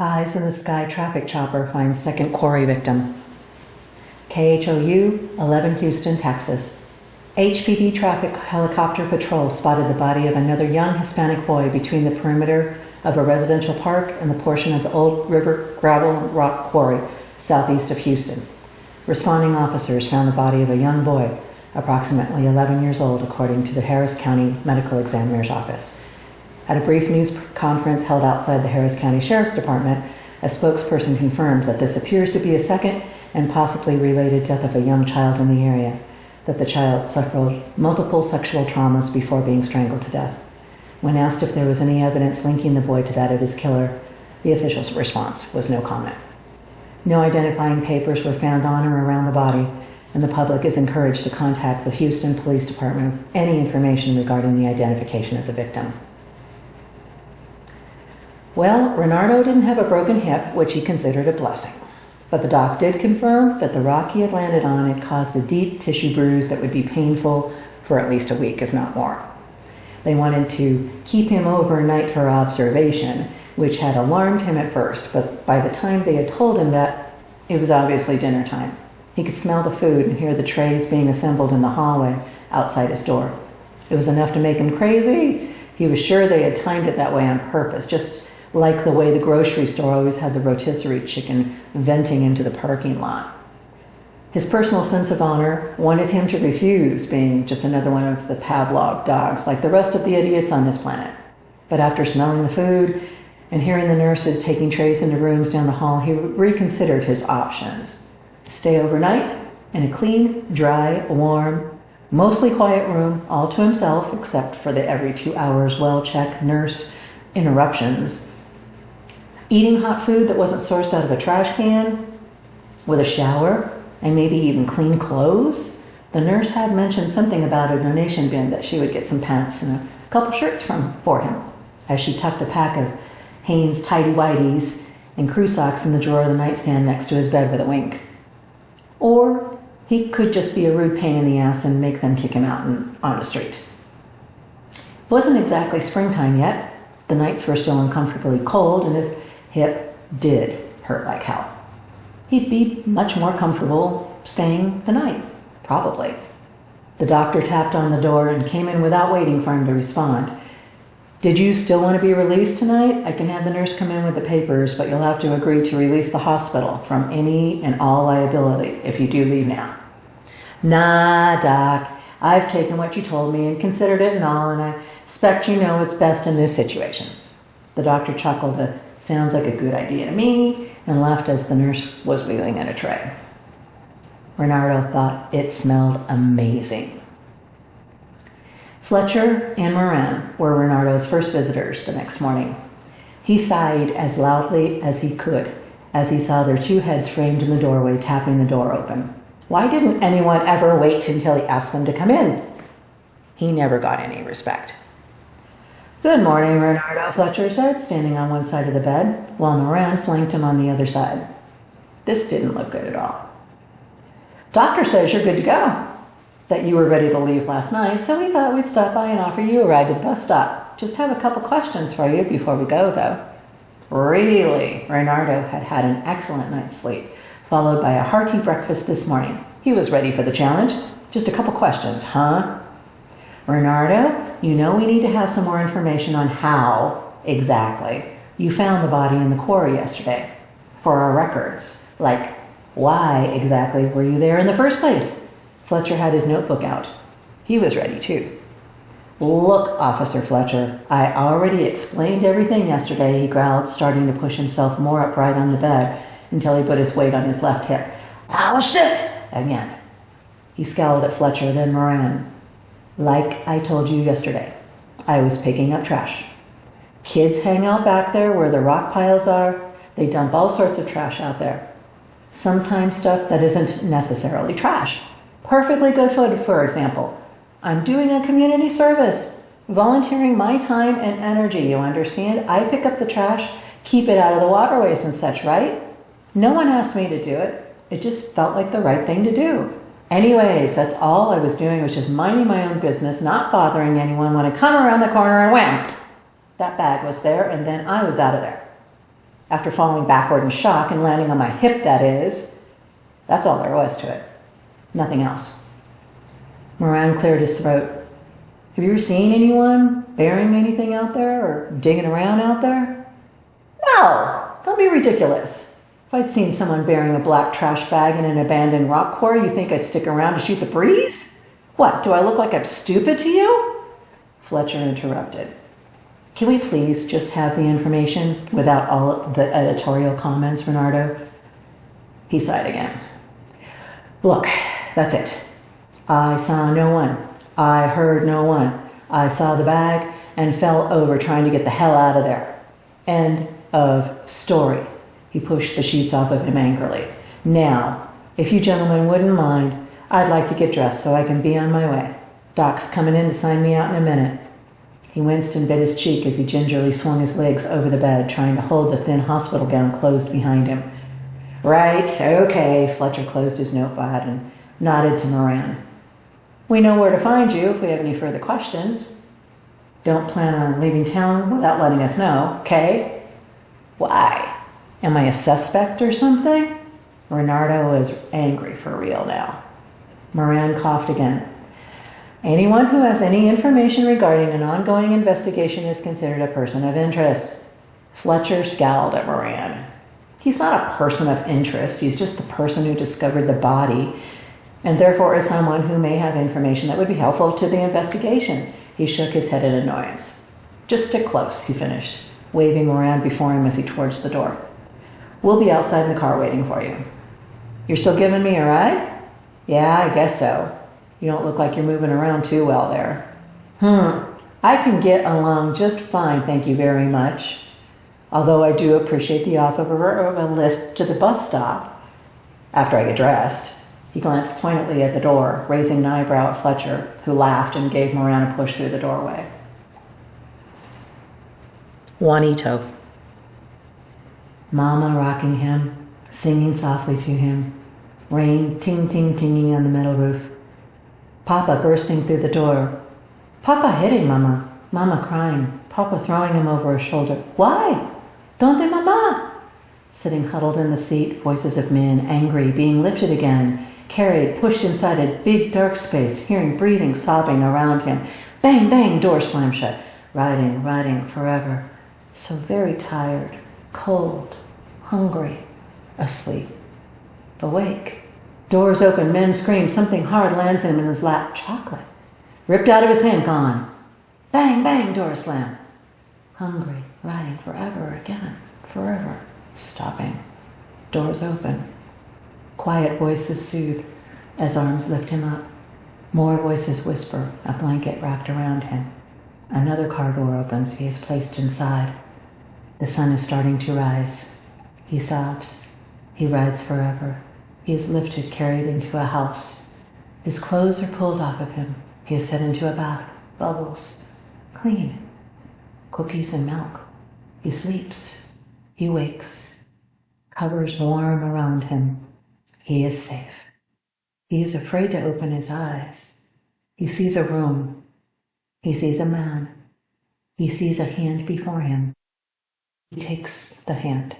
Eyes in the sky traffic chopper finds second quarry victim. KHOU, 11 Houston, Texas. HPD traffic helicopter patrol spotted the body of another young Hispanic boy between the perimeter of a residential park and the portion of the Old River gravel rock quarry southeast of Houston. Responding officers found the body of a young boy, approximately 11 years old, according to the Harris County Medical Examiner's Office. At a brief news conference held outside the Harris County Sheriff's Department, a spokesperson confirmed that this appears to be a second and possibly related death of a young child in the area, that the child suffered multiple sexual traumas before being strangled to death. When asked if there was any evidence linking the boy to that of his killer, the official's response was no comment. No identifying papers were found on or around the body, and the public is encouraged to contact the Houston Police Department with any information regarding the identification of the victim. Well, Renardo didn't have a broken hip, which he considered a blessing. But the doc did confirm that the rock he had landed on had caused a deep tissue bruise that would be painful for at least a week, if not more. They wanted to keep him overnight for observation, which had alarmed him at first, but by the time they had told him that, it was obviously dinner time. He could smell the food and hear the trays being assembled in the hallway outside his door. It was enough to make him crazy. He was sure they had timed it that way on purpose, just like the way the grocery store always had the rotisserie chicken venting into the parking lot. His personal sense of honor wanted him to refuse being just another one of the Pavlov dogs like the rest of the idiots on this planet. But after smelling the food and hearing the nurses taking trays into rooms down the hall, he reconsidered his options. Stay overnight in a clean, dry, warm, mostly quiet room, all to himself, except for the every 2 hours well-checked nurse interruptions. Eating hot food that wasn't sourced out of a trash can, with a shower, and maybe even clean clothes. The nurse had mentioned something about a donation bin that she would get some pants and a couple shirts for him, as she tucked a pack of Hanes tidy-whities and crew socks in the drawer of the nightstand next to his bed with a wink. Or he could just be a rude pain in the ass and make them kick him out on the street. It wasn't exactly springtime yet. The nights were still uncomfortably cold, and his hip did hurt like hell. He'd be much more comfortable staying the night, probably. The doctor tapped on the door and came in without waiting for him to respond. "Did you still want to be released tonight? I can have the nurse come in with the papers, but you'll have to agree to release the hospital from any and all liability if you do leave now." "Nah, doc, I've taken what you told me and considered it and all, and I expect you know what's best in this situation." The doctor chuckled a "sounds like a good idea to me," and left as the nurse was wheeling in a tray. Renardo thought it smelled amazing. Fletcher and Moran were Renardo's first visitors the next morning. He sighed as loudly as he could as he saw their two heads framed in the doorway tapping the door open. Why didn't anyone ever wait until he asked them to come in? He never got any respect. "Good morning, Renardo," Fletcher said, standing on one side of the bed, while Moran flanked him on the other side. This didn't look good at all. "Doctor says you're good to go, that you were ready to leave last night, so we thought we'd stop by and offer you a ride to the bus stop. Just have a couple questions for you before we go, though." Really? Renardo had had an excellent night's sleep, followed by a hearty breakfast this morning. He was ready for the challenge. "Just a couple questions, huh?" "Renardo, you know we need to have some more information on how, exactly, you found the body in the quarry yesterday. For our records. Like, why exactly were you there in the first place?" Fletcher had his notebook out. He was ready, too. "Look, Officer Fletcher, I already explained everything yesterday," he growled, starting to push himself more upright on the bed until he put his weight on his left hip. "Oh, shit!" again. He scowled at Fletcher, then Moran. "Like I told you yesterday, I was picking up trash. Kids hang out back there where the rock piles are. They dump all sorts of trash out there. Sometimes stuff that isn't necessarily trash. Perfectly good food, for example. I'm doing a community service, volunteering my time and energy, you understand? I pick up the trash, keep it out of the waterways and such, right? No one asked me to do it. It just felt like the right thing to do. Anyways, that's all I was doing, was just minding my own business, not bothering anyone when I come around the corner and wham! That bag was there, and then I was out of there." After falling backward in shock and landing on my hip, that is. That's all there was to it. Nothing else. Moran cleared his throat. Have you ever seen anyone burying anything out there or digging around out there? No! Don't be ridiculous. If I'd seen someone burying a black trash bag in an abandoned rock quarry, you think I'd stick around to shoot the breeze? What, do I look like I'm stupid to you? Fletcher interrupted. Can we please just have the information without all the editorial comments, Renardo? He sighed again. Look, that's it. I saw no one. I heard no one. I saw the bag and fell over trying to get the hell out of there. End of story. He pushed the sheets off of him angrily. Now, if you gentlemen wouldn't mind, I'd like to get dressed so I can be on my way. Doc's coming in to sign me out in a minute. He winced and bit his cheek as he gingerly swung his legs over the bed, trying to hold the thin hospital gown closed behind him. Right, okay, Fletcher closed his notepad and nodded to Moran. We know where to find you if we have any further questions. Don't plan on leaving town without letting us know, okay? Why? Am I a suspect or something? Renardo was angry for real now. Moran coughed again. Anyone who has any information regarding an ongoing investigation is considered a person of interest. Fletcher scowled at Moran. He's not a person of interest. He's just the person who discovered the body, and therefore is someone who may have information that would be helpful to the investigation. He shook his head in annoyance. Just stick close, he finished, waving Moran before him as he towards the door. We'll be outside in the car waiting for you. You're still giving me a ride? Yeah, I guess so. You don't look like you're moving around too well there. I can get along just fine, thank you very much. Although I do appreciate the offer of a lift to the bus stop. After I get dressed. He glanced pointedly at the door, raising an eyebrow at Fletcher, who laughed and gave Moran a push through the doorway. Juanito. Mama rocking him, singing softly to him. Rain ting-ting-tinging on the metal roof. Papa bursting through the door. Papa hitting Mama. Mama crying. Papa throwing him over her shoulder. Why? Donde Mama? Sitting huddled in the seat, voices of men, angry, being lifted again, carried, pushed inside a big dark space, hearing breathing, sobbing around him. Bang, bang, door slammed shut. Riding forever. So very tired, cold, hungry, asleep, awake. Doors open, men scream, something hard lands him in his lap. Chocolate. Ripped out of his hand, gone. Bang, bang, door slam. Hungry, riding forever again, forever. Stopping. Doors open. Quiet voices soothe as arms lift him up. More voices whisper, a blanket wrapped around him. Another car door opens, he is placed inside. The sun is starting to rise. He sobs. He rides forever. He is lifted, carried into a house. His clothes are pulled off of him. He is set into a bath. Bubbles. Clean. Cookies and milk. He sleeps. He wakes. Covers warm around him. He is safe. He is afraid to open his eyes. He sees a room. He sees a man. He sees a hand before him. He takes the hand.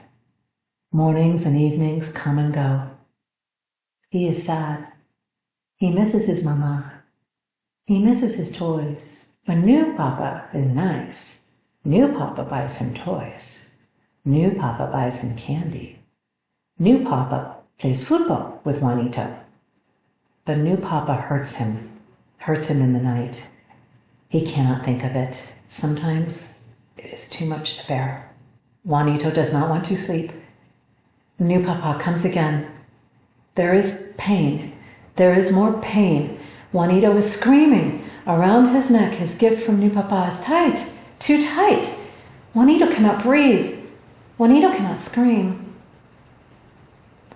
Mornings and evenings come and go. He is sad. He misses his mama. He misses his toys. But new Papa is nice. New Papa buys him toys. New Papa buys him candy. New Papa plays football with Juanito. But new Papa hurts him in the night. He cannot think of it. Sometimes it is too much to bear. Juanito does not want to sleep. New Papa comes again. There is pain. There is more pain. Juanito is screaming. Around his neck, his gift from New Papa is tight. Too tight. Juanito cannot breathe. Juanito cannot scream.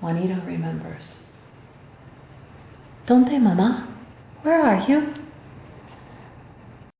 Juanito remembers. Donde, Mama? Where are you?